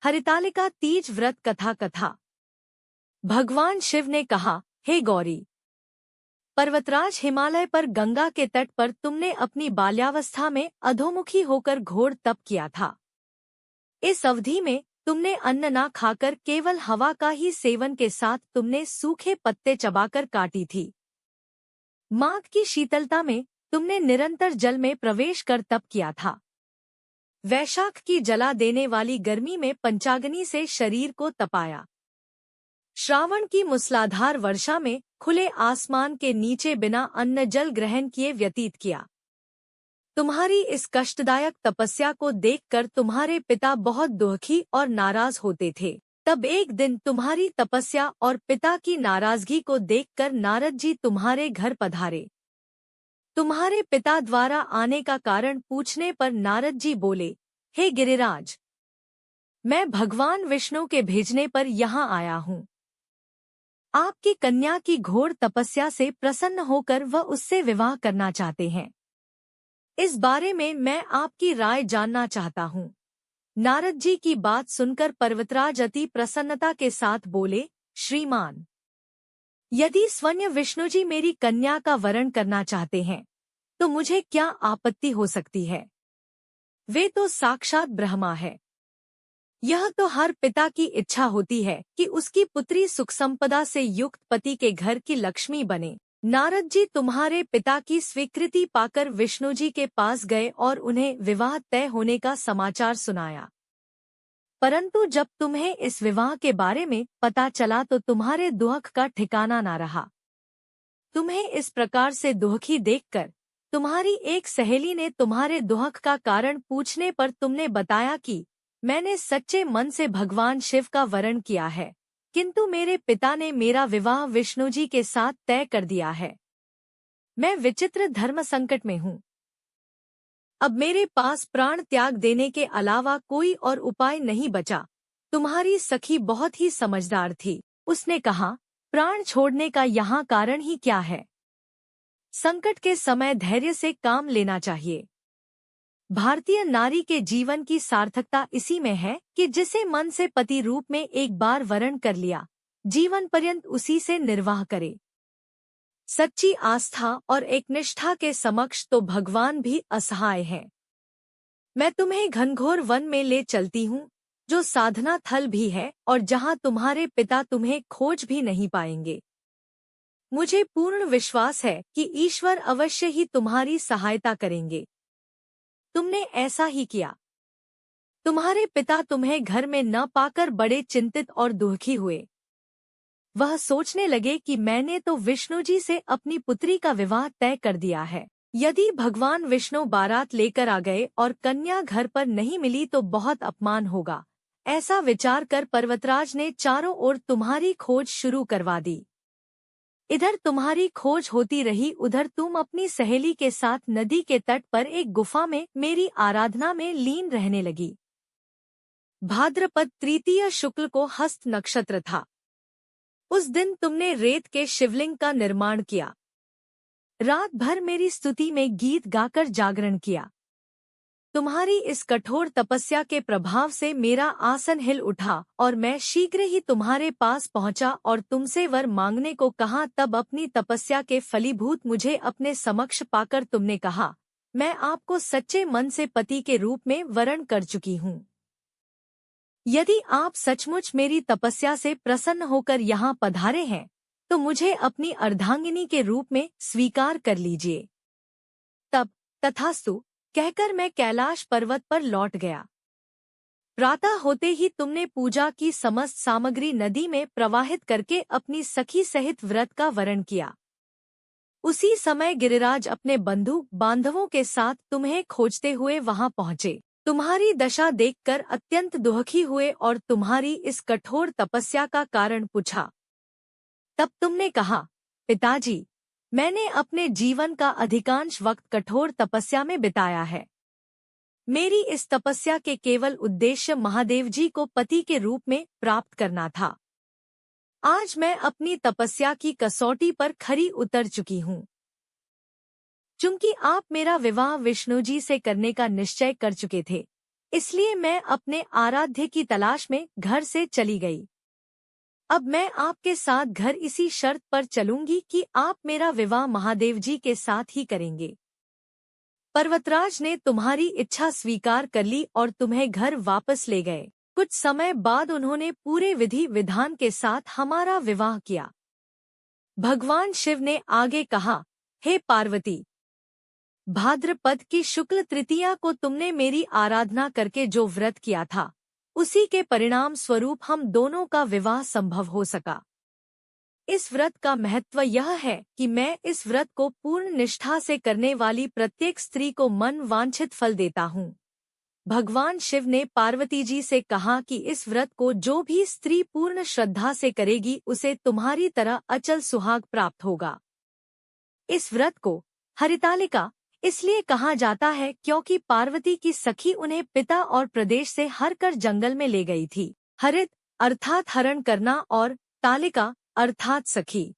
हरितालिका तीज व्रत कथा। भगवान शिव ने कहा, हे गौरी, पर्वतराज हिमालय पर गंगा के तट पर तुमने अपनी बाल्यावस्था में अधोमुखी होकर घोर तप किया था। इस अवधि में तुमने अन्न ना खाकर केवल हवा का ही सेवन के साथ तुमने सूखे पत्ते चबाकर काटी थी। माघ की शीतलता में तुमने निरंतर जल में प्रवेश कर तप किया था। वैशाख की जला देने वाली गर्मी में पंचाग्नि से शरीर को तपाया। श्रावण की मूसलाधार वर्षा में खुले आसमान के नीचे बिना अन्न जल ग्रहण किए व्यतीत किया। तुम्हारी इस कष्टदायक तपस्या को देखकर तुम्हारे पिता बहुत दुखी और नाराज होते थे। तब एक दिन तुम्हारी तपस्या और पिता की नाराजगी को देखकर नारद जी तुम्हारे घर पधारे। तुम्हारे पिता द्वारा आने का कारण पूछने पर नारद जी बोले, हे गिरिराज, मैं भगवान विष्णु के भेजने पर यहाँ आया हूँ। आपकी कन्या की घोर तपस्या से प्रसन्न होकर वह उससे विवाह करना चाहते हैं। इस बारे में मैं आपकी राय जानना चाहता हूँ। नारद जी की बात सुनकर पर्वतराज अति प्रसन्नता के साथ बोले, श्रीमान, यदि स्वयं विष्णु जी मेरी कन्या का वरण करना चाहते हैं तो मुझे क्या आपत्ति हो सकती है। वे तो साक्षात ब्रह्मा है। यह तो हर पिता की इच्छा होती है कि उसकी पुत्री सुख संपदा से युक्त पति के घर की लक्ष्मी बने। नारद जी तुम्हारे पिता की स्वीकृति पाकर विष्णु जी के पास गए और उन्हें विवाह तय होने का समाचार सुनाया। परंतु जब तुम्हें इस विवाह के बारे में पता चला तो तुम्हारे दुख का ठिकाना न रहा। तुम्हें इस प्रकार से दुखी देखकर तुम्हारी एक सहेली ने तुम्हारे दुख का कारण पूछने पर तुमने बताया कि मैंने सच्चे मन से भगवान शिव का वरण किया है, किंतु मेरे पिता ने मेरा विवाह विष्णु जी के साथ तय कर दिया है। मैं विचित्र धर्म संकट में हूँ। अब मेरे पास प्राण त्याग देने के अलावा कोई और उपाय नहीं बचा। तुम्हारी सखी बहुत ही समझदार थी। उसने कहा, प्राण छोड़ने का यहाँ कारण ही क्या है। संकट के समय धैर्य से काम लेना चाहिए। भारतीय नारी के जीवन की सार्थकता इसी में है कि जिसे मन से पति रूप में एक बार वरण कर लिया, जीवन पर्यंत उसी से निर्वाह करे। सच्ची आस्था और एक निष्ठा के समक्ष तो भगवान भी असहाय हैं। मैं तुम्हें घनघोर वन में ले चलती हूँ, जो साधना थल भी है और जहाँ तुम्हारे पिता तुम्हें खोज भी नहीं पाएंगे। मुझे पूर्ण विश्वास है कि ईश्वर अवश्य ही तुम्हारी सहायता करेंगे। तुमने ऐसा ही किया। तुम्हारे पिता तुम्हें घर में न पाकर बड़े चिंतित और दुखी हुए। वह सोचने लगे कि मैंने तो विष्णु जी से अपनी पुत्री का विवाह तय कर दिया है। यदि भगवान विष्णु बारात लेकर आ गए और कन्या घर पर नहीं मिली तो बहुत अपमान होगा। ऐसा विचार कर पर्वतराज ने चारों ओर तुम्हारी खोज शुरू करवा दी। इधर तुम्हारी खोज होती रही, उधर तुम अपनी सहेली के साथ नदी के तट पर एक गुफा में मेरी आराधना में लीन रहने लगी। भाद्रपद तृतीय शुक्ल को हस्त नक्षत्र था। उस दिन तुमने रेत के शिवलिंग का निर्माण किया। रात भर मेरी स्तुति में गीत गाकर जागरण किया। तुम्हारी इस कठोर तपस्या के प्रभाव से मेरा आसन हिल उठा और मैं शीघ्र ही तुम्हारे पास पहुंचा और तुमसे वर मांगने को कहा। तब अपनी तपस्या के फलीभूत मुझे अपने समक्ष पाकर तुमने कहा, मैं आपको सच्चे मन से पति के रूप में वरण कर चुकी हूँ। यदि आप सचमुच मेरी तपस्या से प्रसन्न होकर यहाँ पधारे हैं तो मुझे अपनी अर्धांगिनी के रूप में स्वीकार कर लीजिए। तब तथास्तु कहकर मैं कैलाश पर्वत पर लौट गया। प्रातः होते ही तुमने पूजा की समस्त सामग्री नदी में प्रवाहित करके अपनी सखी सहित व्रत का वरण किया। उसी समय गिरिराज अपने बंधु बांधवों के साथ तुम्हें खोजते हुए वहां पहुंचे। तुम्हारी दशा देखकर अत्यंत दुखी हुए और तुम्हारी इस कठोर तपस्या का कारण पूछा। तब तुमने कहा, पिताजी, मैंने अपने जीवन का अधिकांश वक्त कठोर तपस्या में बिताया है। मेरी इस तपस्या के केवल उद्देश्य महादेव जी को पति के रूप में प्राप्त करना था। आज मैं अपनी तपस्या की कसौटी पर खरी उतर चुकी हूँ। चूंकि आप मेरा विवाह विष्णु जी से करने का निश्चय कर चुके थे, इसलिए मैं अपने आराध्य की तलाश में घर से चली गई। अब मैं आपके साथ घर इसी शर्त पर चलूंगी कि आप मेरा विवाह महादेव जी के साथ ही करेंगे। पर्वतराज ने तुम्हारी इच्छा स्वीकार कर ली और तुम्हें घर वापस ले गए। कुछ समय बाद उन्होंने पूरे विधि विधान के साथ हमारा विवाह किया। भगवान शिव ने आगे कहा, हे पार्वती, भाद्रपद की शुक्ल तृतीया को तुमने मेरी आराधना करके जो व्रत किया था, उसी के परिणाम स्वरूप हम दोनों का विवाह संभव हो सका। इस व्रत का महत्व यह है कि मैं इस व्रत को पूर्ण निष्ठा से करने वाली प्रत्येक स्त्री को मन वांछित फल देता हूँ। भगवान शिव ने पार्वती जी से कहा कि इस व्रत को जो भी स्त्री पूर्ण श्रद्धा से करेगी उसे तुम्हारी तरह अचल सुहाग प्राप्त होगा। इस व्रत को हरितालिका इसलिए कहा जाता है क्योंकि पार्वती की सखी उन्हें पिता और प्रदेश से हर कर जंगल में ले गई थी। हरित अर्थात हरण करना और तालिका अर्थात सखी।